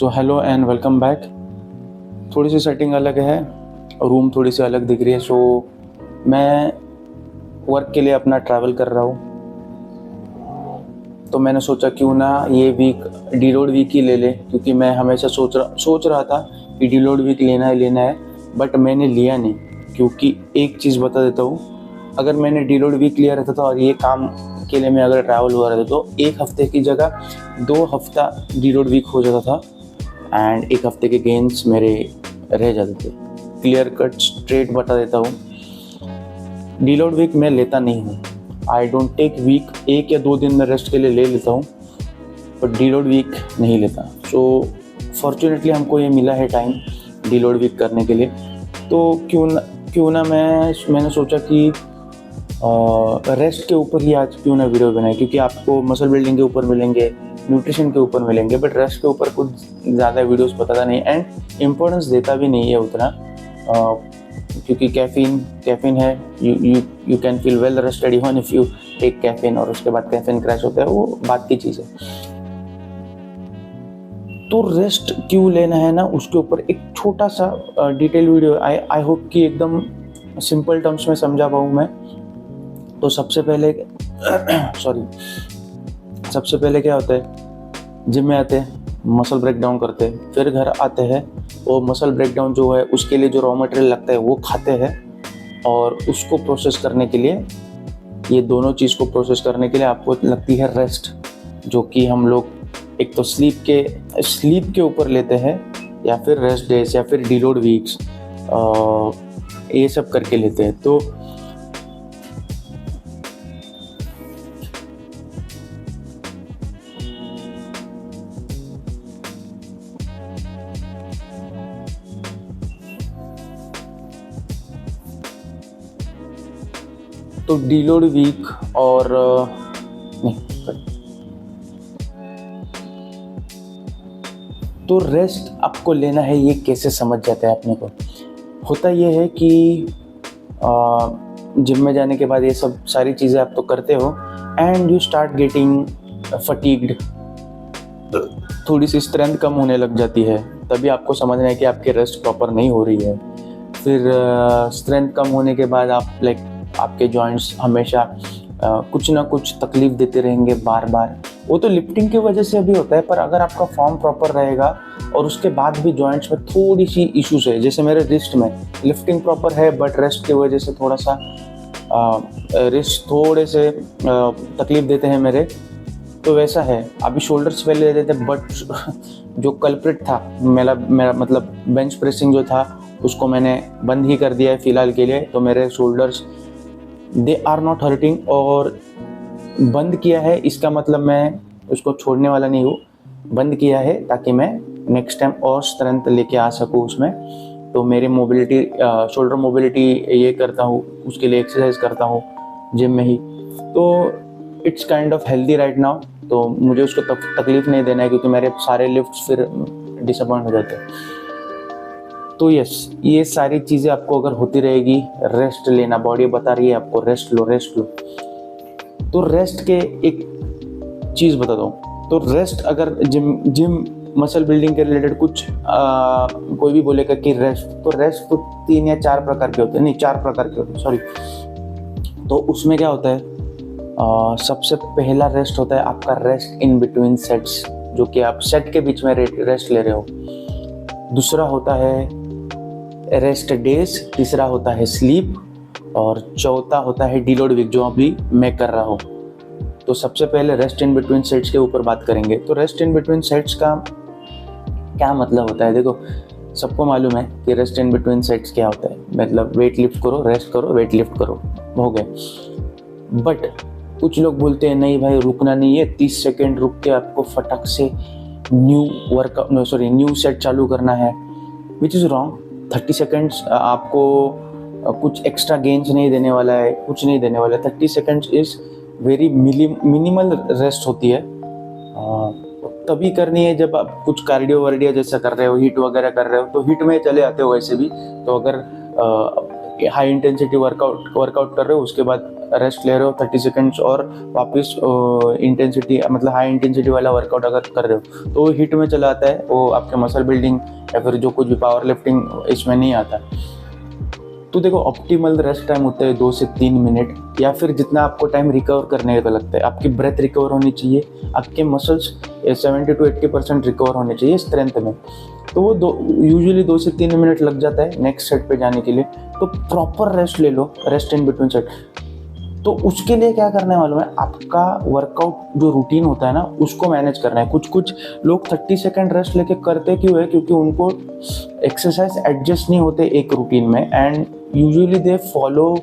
So hello and welcome back. थोड़ी सी setting अलग है, रूम थोड़ी सी अलग दिख रही है। सो मैं वर्क के लिए अपना ट्रैवल कर रहा हूँ, तो मैंने सोचा क्यों ना ये वीक डीलोड वीक ही ले ले, क्योंकि मैं हमेशा सोच रहा था कि डीलोड वीक लेना है, बट मैंने लिया नहीं। क्योंकि एक चीज़ बता देता हूँ, अगर मैंने डीलोड वीक लिया रहता था और ये काम के लिए मैं अगर ट्रैवल हुआ रहता तो 1 हफ्ते की जगह 2 हफ्ता डीलोड वीक हो जाता था एंड 1 हफ्ते के गेन्स मेरे रह जाते थे। क्लियर कट स्ट्रेट बता देता हूँ, डीलोड वीक मैं लेता नहीं हूँ। I don't take week. 1 या 2 दिन में रेस्ट के लिए ले लेता हूँ, बट डीलोड वीक नहीं लेता। सो फॉर्चुनेटली हमको ये मिला है टाइम डीलोड वीक करने के लिए, तो क्यों ना मैंने सोचा कि रेस्ट के ऊपर ही आज क्यों ना वीडियो बनाए, क्योंकि आपको मसल बिल्डिंग के ऊपर मिलेंगे, न्यूट्रिशन के ऊपर मिलेंगे, बट रेस्ट के ऊपर कुछ ज़्यादा वीडियोस बताता नहीं एंड इम्पोर्टेंस देता भी नहीं है उतना, क्योंकि कैफीन है। You can feel well rested even if you take caffeine, और उसके बाद कैफीन क्रैश होता है, वो बात की चीज़ है। तो रेस्ट क्यों लेना है ना, उसके ऊपर एक छोटा सा डिटेल वीडियो आई होप कि एकदम सिंपल टर्म्स में समझा पाऊँ मैं। तो सबसे पहले क्या होता है, जिम में आते हैं, मसल ब्रेकडाउन करते हैं, फिर घर आते हैं, वो मसल ब्रेकडाउन जो है उसके लिए जो रॉ मटेरियल लगता है वो खाते हैं, और उसको प्रोसेस करने के लिए, ये दोनों चीज़ को प्रोसेस करने के लिए आपको लगती है रेस्ट, जो कि हम लोग एक तो स्लीप के ऊपर लेते हैं, या फिर रेस्ट डेज, या फिर डीलोड वीक्स, ये सब करके लेते हैं। तो डीलोड वीक और तो रेस्ट आपको लेना है, ये कैसे समझ जाता है अपने को। होता ये है कि जिम में जाने के बाद ये सब सारी चीज़ें आप तो करते हो and you start getting fatigued, थोड़ी सी स्ट्रेंथ कम होने लग जाती है, तभी आपको समझना है कि आपकी रेस्ट प्रॉपर नहीं हो रही है। फिर स्ट्रेंथ कम होने के बाद आपके जॉइंट्स हमेशा कुछ ना कुछ तकलीफ देते रहेंगे बार बार। वो तो लिफ्टिंग की वजह से भी होता है, पर अगर आपका फॉर्म प्रॉपर रहेगा और उसके बाद भी जॉइंट्स में थोड़ी सी इश्यूज है, जैसे मेरे रिस्ट में लिफ्टिंग प्रॉपर है बट रेस्ट की वजह से थोड़ा सा रिस्ट थोड़े से तकलीफ देते हैं मेरे, तो वैसा है। अभी शोल्डर्स पहले देते थे, बट जो कल्प्रिट था मेरा मतलब बेंच प्रेसिंग जो था, उसको मैंने बंद ही कर दिया है फ़िलहाल के लिए। तो मेरे shoulders they are not hurting, और बंद किया है इसका मतलब मैं उसको छोड़ने वाला नहीं हूँ, बंद किया है ताकि मैं नेक्स्ट टाइम और स्ट्रेंथ लेके आ सकूँ उसमें। तो मेरी मोबिलिटी, शोल्डर मोबिलिटी ये करता हूँ, उसके लिए एक्सरसाइज करता हूँ जिम में ही। तो it's kind of healthy right now, तो मुझे उसको तकलीफ नहीं देना है, क्योंकि मेरे सारे लिफ्ट्स फिर डिसअपॉइंट हो जाते हैं। तो यस, ये सारी चीज़ें आपको अगर होती रहेगी, रेस्ट लेना, बॉडी बता रही है आपको रेस्ट लो। तो रेस्ट के एक चीज़ बताता हूँ, तो रेस्ट अगर जिम मसल बिल्डिंग के रिलेटेड कुछ कोई भी बोलेगा कि रेस्ट तो 3 या 4 प्रकार के होते हैं, नहीं 4 प्रकार के होते हैं, सॉरी। तो उसमें क्या होता है, सबसे पहला रेस्ट होता है आपका रेस्ट इन बिटवीन सेट्स, जो कि आप सेट के बीच में रेस्ट ले रहे हो। दूसरा होता है रेस्ट डेज, तीसरा होता है स्लीप, और चौथा होता है डीलोड वीक, जो अभी मैं कर रहा हूँ। तो सबसे पहले रेस्ट इन बिटवीन सेट्स के ऊपर बात करेंगे। तो रेस्ट इन बिटवीन सेट्स का क्या मतलब होता है, देखो सबको मालूम है कि रेस्ट इन बिटवीन सेट्स क्या होता है, मतलब वेट लिफ्ट करो, रेस्ट करो, वेट लिफ्ट करो, हो गए। बट कुछ लोग बोलते हैं नहीं भाई, रुकना नहीं है, 30 सेकेंड रुक के आपको फटक से न्यू सेट चालू करना है, विच इज़ रॉन्ग। 30 सेकेंड्स आपको कुछ एक्स्ट्रा गेंस नहीं देने वाला है, कुछ नहीं देने वाला है। 30 seconds is very minimal rest होती है, तभी करनी है जब आप कुछ कार्डियो वर्डियो जैसा कर रहे हो, हीट वगैरह कर रहे हो, तो हीट में चले आते हो वैसे भी। तो अगर हाई इंटेंसिटी वर्कआउट कर रहे हो, उसके बाद रेस्ट ले रहे हो 30 सेकंड्स और वापस इंटेंसिटी मतलब हाई इंटेंसिटी वाला वर्कआउट अगर कर रहे हो तो हिट में चला आता है, वो आपके मसल बिल्डिंग या फिर जो कुछ भी पावर लिफ्टिंग इसमें नहीं आता। तो देखो ऑप्टिमल रेस्ट टाइम होता है 2 से 3 मिनट, या फिर जितना आपको टाइम रिकवर करने का लगता है। आपकी ब्रेथ रिकवर होनी चाहिए, आपके मसल्स 70 to 80% रिकवर होने चाहिए स्ट्रेंथ में। तो वो यूजुअली 2 से 3 मिनट लग जाता है नेक्स्ट सेट पे जाने के लिए। तो प्रॉपर रेस्ट ले लो, रेस्ट इन बिटवीन सेट। तो उसके लिए क्या करना है मालूम है, आपका वर्कआउट जो रूटीन होता है ना उसको मैनेज करना है। कुछ लोग 30 सेकंड रेस्ट लेके करते क्यों है, क्योंकि उनको एक्सरसाइज एडजस्ट नहीं होते एक रूटीन में, एंड यूजुअली दे फॉलो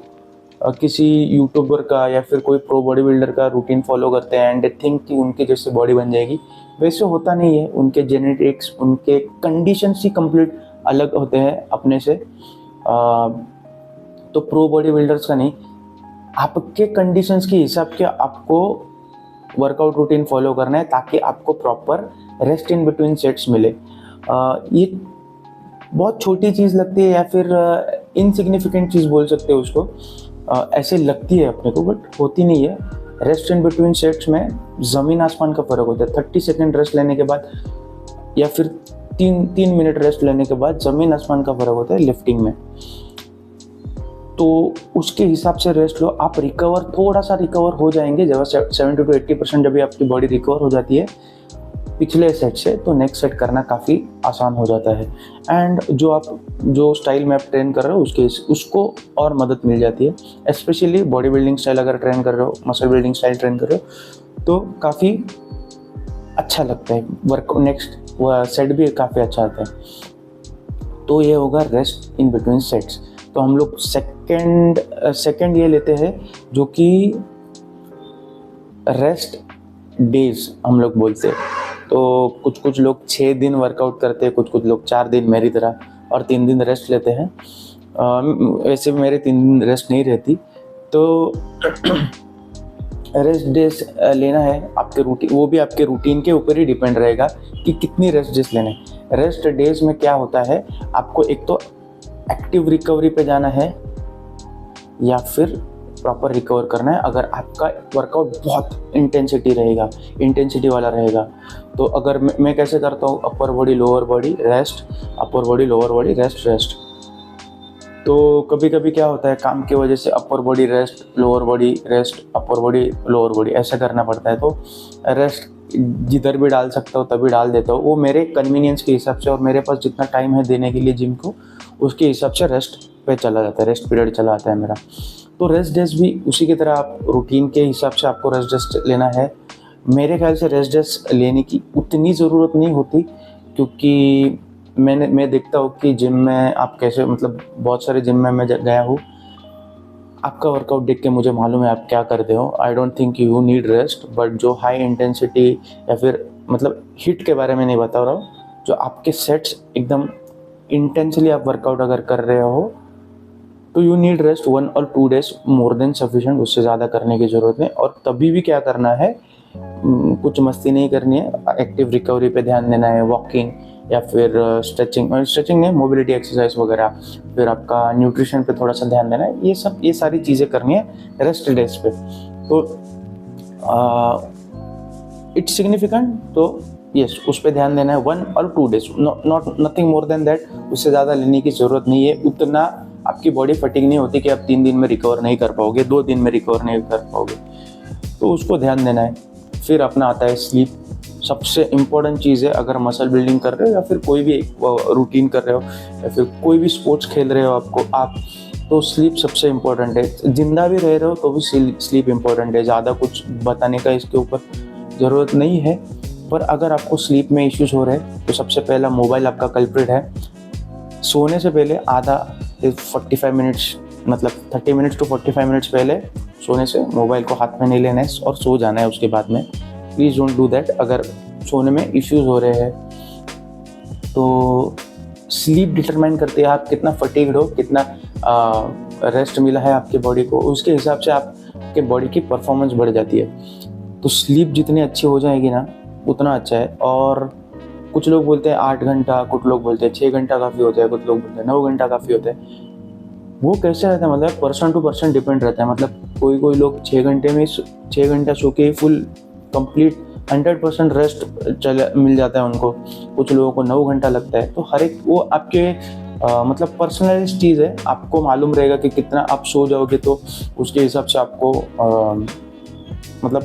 किसी यूट्यूबर का या फिर कोई प्रो बॉडी बिल्डर का रूटीन फॉलो करते हैं एंड दे थिंक कि उनके जैसे बॉडी बन जाएगी। वैसे होता नहीं है, उनके जेनेटिक्स, उनके कंडीशंस ही कंप्लीट अलग होते हैं अपने से। तो प्रो बॉडी बिल्डर्स का नहीं, आपके कंडीशंस के हिसाब के आपको वर्कआउट रूटीन फॉलो करना है ताकि आपको proper rest in between sets मिले। ये बहुत छोटी चीज़ लगती है या फिर इनसिग्निफिकेंट चीज़ बोल सकते हो उसको, ऐसे लगती है अपने को, बट होती नहीं है। रेस्ट इन बिटवीन सेट्स में ज़मीन आसमान का फ़र्क होता है। 30 सेकेंड रेस्ट लेने के बाद या फिर 3 मिनट रेस्ट लेने के बाद ज़मीन आसमान का फ़र्क होता है लिफ्टिंग में। तो उसके हिसाब से रेस्ट लो, आप रिकवर थोड़ा सा रिकवर हो जाएंगे। जब 70 to 80% जब भी आपकी बॉडी रिकवर हो जाती है पिछले सेट से, तो नेक्स्ट सेट करना काफ़ी आसान हो जाता है। एंड जो स्टाइल में आप ट्रेन कर रहे हो उसको और मदद मिल जाती है। स्पेशली बॉडी बिल्डिंग स्टाइल अगर ट्रेन कर रहे हो, मसल बिल्डिंग स्टाइल ट्रेन कर रहे हो तो काफ़ी अच्छा लगता है वर्क। नेक्स्ट सेट भी काफ़ी अच्छा आता है। तो ये होगा रेस्ट इन बिटवीन सेट्स। तो हम लोग सेकंड ये लेते हैं जो कि रेस्ट डेज हम लोग बोलते हैं। तो कुछ लोग 6 दिन वर्कआउट करते हैं, कुछ लोग 4 दिन मेरी तरह, और 3 दिन रेस्ट लेते हैं। वैसे भी मेरे 3 दिन रेस्ट नहीं रहती। तो रेस्ट डेज लेना है आपके रूटीन, वो भी आपके रूटीन के ऊपर ही डिपेंड रहेगा कि कितनी रेस्ट डेज लेना है। रेस्ट डेज में क्या होता है, आपको एक तो एक्टिव रिकवरी पे जाना है या फिर प्रॉपर रिकवर करना है। अगर आपका वर्कआउट बहुत इंटेंसिटी वाला रहेगा, तो अगर मैं कैसे करता हूँ, upper body lower body rest, upper body lower body rest. तो कभी कभी क्या होता है, काम की वजह से upper body rest, lower body rest, upper body lower body ऐसा करना पड़ता है। तो रेस्ट जिधर भी डाल सकता हूँ तभी डाल देता हूँ, वो मेरे कन्वीनियंस के हिसाब से, और मेरे पास जितना टाइम है देने के लिए जिम को, उसके हिसाब से रेस्ट पे चला जाता है, रेस्ट पीरियड चला आता है मेरा। तो रेस्ट डेज भी उसी की तरह आप रूटीन के हिसाब से आपको रेस्ट डेज लेना है। मेरे ख्याल से रेस्ट डेज लेने की उतनी ज़रूरत नहीं होती, क्योंकि मैं देखता हूँ कि जिम में आप कैसे, मतलब बहुत सारे जिम में मैं गया हूँ, आपका वर्कआउट देख के मुझे मालूम है आप क्या करते हो। I don't think you need rest, but जो हाई इंटेंसिटी या फिर मतलब हिट के बारे में नहीं बता रहा हूँ, जो आपके सेट्स एकदम इंटेंसली आप वर्कआउट अगर कर रहे हो तो you need rest 1 or 2 days more than sufficient, उससे ज़्यादा करने की ज़रूरत नहीं। और तभी भी क्या करना है, कुछ मस्ती नहीं करनी है, एक्टिव रिकवरी पे ध्यान देना है, वॉकिंग या फिर स्ट्रेचिंग नहीं, मोबिलिटी एक्सरसाइज वगैरह, फिर आपका न्यूट्रिशन पे थोड़ा सा ध्यान देना है। ये सारी चीज़ें करनी है रेस्ट डेज पे। तो इट्स सिग्निफिकेंट, तो यस उस पर ध्यान देना है 1 or 2 days, nothing more than that. उससे ज़्यादा लेने की ज़रूरत नहीं है। उतना आपकी बॉडी फटीग नहीं होती कि आप 3 दिन में रिकवर नहीं कर पाओगे, 2 दिन में रिकवर नहीं कर पाओगे, तो उसको ध्यान देना है। फिर अपना आता है स्लीप, सबसे इम्पोर्टेंट चीज़ है। अगर मसल बिल्डिंग कर रहे हो या फिर कोई भी रूटीन कर रहे हो या फिर कोई भी स्पोर्ट्स खेल रहे हो आप तो स्लीप सबसे इम्पोर्टेंट है। जिंदा भी रह रहे हो तो भी स्लीप इम्पोर्टेंट है। ज़्यादा कुछ बताने का इसके ऊपर ज़रूरत नहीं है, पर अगर आपको स्लीप में इश्यूज हो रहे हैं तो सबसे पहला मोबाइल आपका कल्प्रिट है। सोने से पहले आधा 45 मिनट्स, मतलब 30 मिनट्स to 45 मिनट्स पहले सोने से मोबाइल को हाथ में नहीं लेना है और सो जाना है उसके बाद में। Please don't do that. अगर सोने में इश्यूज हो रहे हैं तो स्लीप डिटरमाइन करते हैं आप कितना फटीग्ड हो, कितना रेस्ट मिला है आपके बॉडी को, उसके हिसाब से आपके बॉडी की परफॉर्मेंस बढ़ जाती है। तो स्लीप जितनी अच्छी हो जाएगी ना उतना अच्छा है। और कुछ लोग बोलते हैं 8 घंटा, कुछ लोग बोलते हैं 6 घंटा काफ़ी होता है, कुछ लोग बोलते हैं 9 घंटा काफ़ी होता है। वो कैसे रहता है मतलब पर्सन टू पर्सन डिपेंड रहता है। मतलब कोई लोग 6 घंटा सो के फुल कंप्लीट 100% रेस्ट मिल जाता है उनको, कुछ लोगों को 9 घंटा लगता है। तो हर एक वो आपके मतलब पर्सनलाइज चीज़ है, आपको मालूम रहेगा कि कितना आप सो जाओगे तो उसके हिसाब से आपको मतलब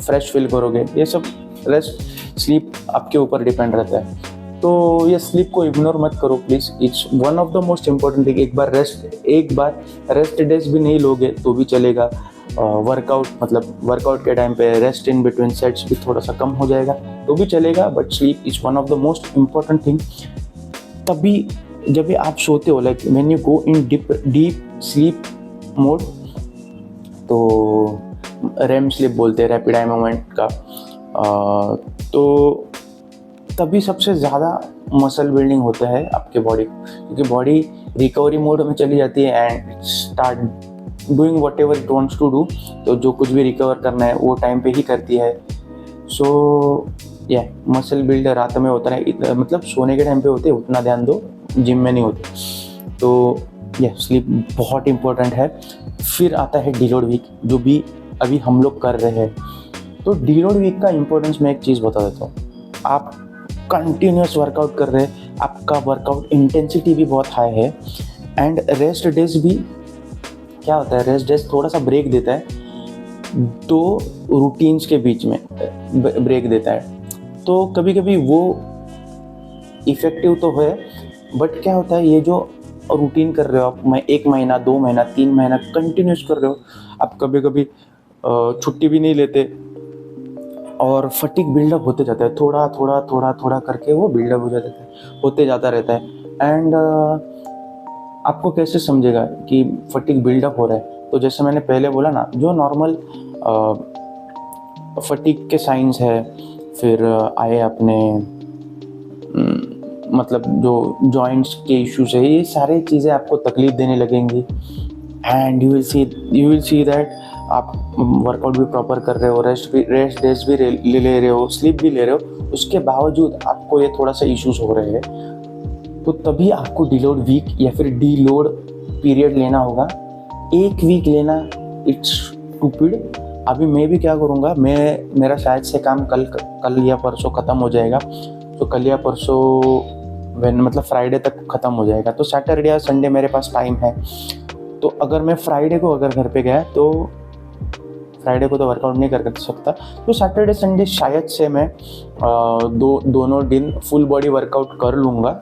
फ्रेश फील करोगे। ये सब रेस्ट स्लीप आपके ऊपर डिपेंड रहता है। तो ये स्लीप को इग्नोर मत करो please, it's one of the most important thing. एक बार रेस्ट डेज भी नहीं लोगे तो भी चलेगा। वर्कआउट के टाइम पे रेस्ट इन बिटवीन सेट्स भी थोड़ा सा कम हो जाएगा तो भी चलेगा, but sleep is one of the most important thing. तभी जब भी आप सोते हो, like when you go in deep sleep mode, तो रेम स्लीप बोलते हैं, रैपिड आई मोमेंट का, तो तभी सबसे ज़्यादा मसल बिल्डिंग होता है आपके बॉडी, क्योंकि बॉडी रिकवरी मोड में चली जाती है and start doing whatever it wants to do. तो जो कुछ भी रिकवर करना है वो टाइम पे ही करती है। सो मसल बिल्ड रात में होता है, मतलब सोने के टाइम पे होते हैं, उतना ध्यान दो, जिम में नहीं होते। तो स्लीप बहुत इम्पोर्टेंट है। फिर आता है डीलोड वीक, जो भी अभी हम लोग कर रहे हैं। तो डीलोड वीक का इम्पोर्टेंस मैं एक चीज़ बता देता हूँ। आप कंटिन्यूस वर्कआउट कर रहे हैं, आपका वर्कआउट इंटेंसिटी भी बहुत हाई है, एंड रेस्ट डेज भी क्या होता है, रेस्ट डेज थोड़ा सा ब्रेक देता है, दो रूटीन्स के बीच में ब्रेक देता है। तो कभी कभी वो इफ़ेक्टिव तो है, बट क्या होता है, ये जो रूटीन कर रहे हो आप, 1 महीना 2 महीना 3 महीना कंटिन्यूस कर रहे हो, आप कभी कभी छुट्टी भी नहीं लेते और फटीग बिल्डअप होते जाता है, थोड़ा करके वो बिल्डअप होते जाता रहता है। एंड आपको कैसे समझेगा कि फटीग बिल्डअप हो रहा है? तो जैसे मैंने पहले बोला ना, जो नॉर्मल फटीग के साइंस है, फिर आए अपने मतलब जो जॉइंट्स के इश्यूज है, ये सारी चीज़ें आपको तकलीफ देने लगेंगी। And you will see that आप वर्कआउट भी प्रॉपर कर रहे हो, रेस्ट डेज भी ले रहे हो, स्लीप भी ले रहे हो, उसके बावजूद आपको ये थोड़ा सा इश्यूज हो रहे हैं, तो तभी आपको डीलोड वीक या फिर डीलोड पीरियड लेना होगा। 1 वीक लेना इट्स स्टूपिड। अभी मैं भी क्या करूँगा, मेरा शायद से काम कल या परसों ख़त्म हो जाएगा। तो कल या परसों मतलब फ्राइडे तक ख़त्म हो जाएगा। तो सैटरडे या संडे मेरे पास टाइम है। तो अगर मैं फ्राइडे को अगर घर पे गया, तो फ्राइडे को तो वर्कआउट नहीं कर सकता, तो सैटरडे संडे शायद से मैं दोनों दिन फुल बॉडी वर्कआउट कर लूँगा।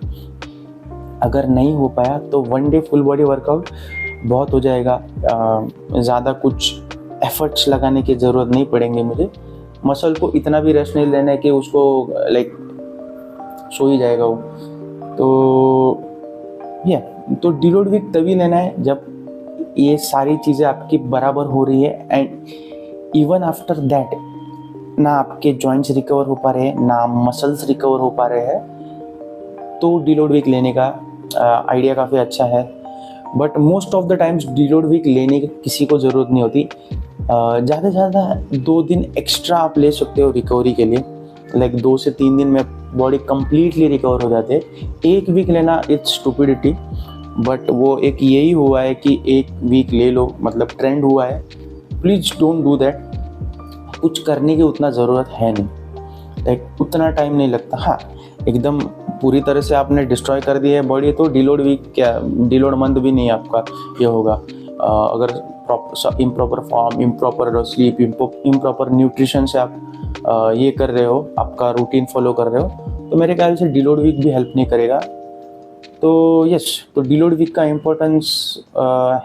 अगर नहीं हो पाया तो 1 डे फुल बॉडी वर्कआउट बहुत हो जाएगा। ज़्यादा कुछ एफर्ट्स लगाने की ज़रूरत नहीं पड़ेंगे मुझे। मसल को इतना भी रेस्ट नहीं लेना है कि उसको लाइक सो ही जाएगा वो। तो डीलोड वीक तभी लेना है जब ये सारी चीज़ें आपकी बराबर हो रही है, एंड इवन आफ्टर दैट ना आपके जॉइंट्स रिकवर हो पा रहे हैं, ना मसल्स रिकवर हो पा रहे हैं, तो डीलोड वीक लेने का आइडिया काफ़ी अच्छा है। But most of the times deload week लेने की किसी को ज़रूरत नहीं होती। ज़्यादा से ज़्यादा 2 दिन एक्स्ट्रा आप ले सकते हो रिकवरी के लिए, लाइक 2 से 3 दिन में बॉडी कम्प्लीटली रिकवर हो जाते हैं। 1 वीक लेना इट्स स्टूपिडिटी, बट वो एक यही हुआ है कि 1 वीक ले लो, मतलब ट्रेंड हुआ है। Please don't do that. कुछ करने की उतना ज़रूरत है नहीं, लाइक उतना टाइम नहीं लगता। हाँ, एकदम पूरी तरह से आपने डिस्ट्रॉय कर दी है बॉडी, तो डीलोड वीक क्या, डीलोड मंथ भी नहीं आपका ये होगा। अगर improper form, improper sleep, improper nutrition से आप ये कर रहे हो, आपका रूटीन फॉलो कर रहे हो, तो मेरे ख्याल से डीलोड वीक भी हेल्प नहीं करेगा। तो तो डीलोड वीक का इम्पोर्टेंस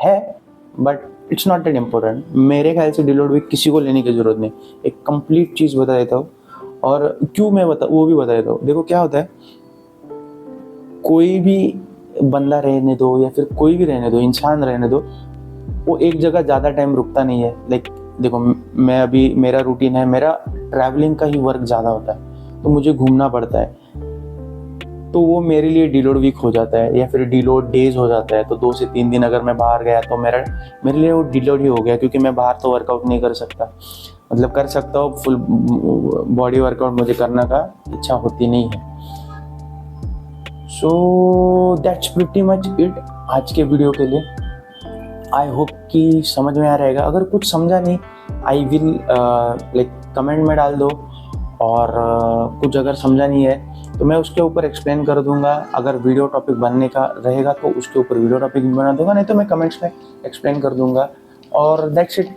है, but it's not that important. मेरे ख्याल से डीलोड वीक किसी को लेने की ज़रूरत नहीं। एक कंप्लीट चीज़ बता देता हूँ, और क्यों मैं वो भी बता देता हूँ। देखो क्या होता है, कोई भी बंदा रहने दो या फिर कोई भी रहने दो, इंसान रहने दो, वो एक जगह ज़्यादा टाइम रुकता नहीं है। लाइक देखो, मैं अभी मेरा रूटीन है, मेरा ट्रैवलिंग का ही वर्क ज़्यादा होता है, तो मुझे घूमना पड़ता है, तो वो मेरे लिए डीलोड वीक हो जाता है या फिर डीलोड डेज हो जाता है। तो 2 से 3 दिन अगर मैं बाहर गया तो मेरे लिए वो डीलोड ही हो गया, क्योंकि मैं बाहर तो वर्कआउट नहीं कर सकता। मतलब कर सकता हूँ, फुल बॉडी वर्कआउट मुझे करने का इच्छा होती नहीं है। So that's pretty much it आज के वीडियो के लिए। आई होप कि समझ में आ रहेगा। अगर कुछ समझा नहीं, आई विल लाइक कमेंट में डाल दो, और कुछ अगर समझा नहीं है तो मैं उसके ऊपर एक्सप्लेन कर दूंगा। अगर वीडियो टॉपिक बनने का रहेगा तो उसके ऊपर वीडियो टॉपिक भी बना दूंगा, नहीं तो मैं कमेंट्स में एक्सप्लेन कर दूंगा। और दैट्स इट।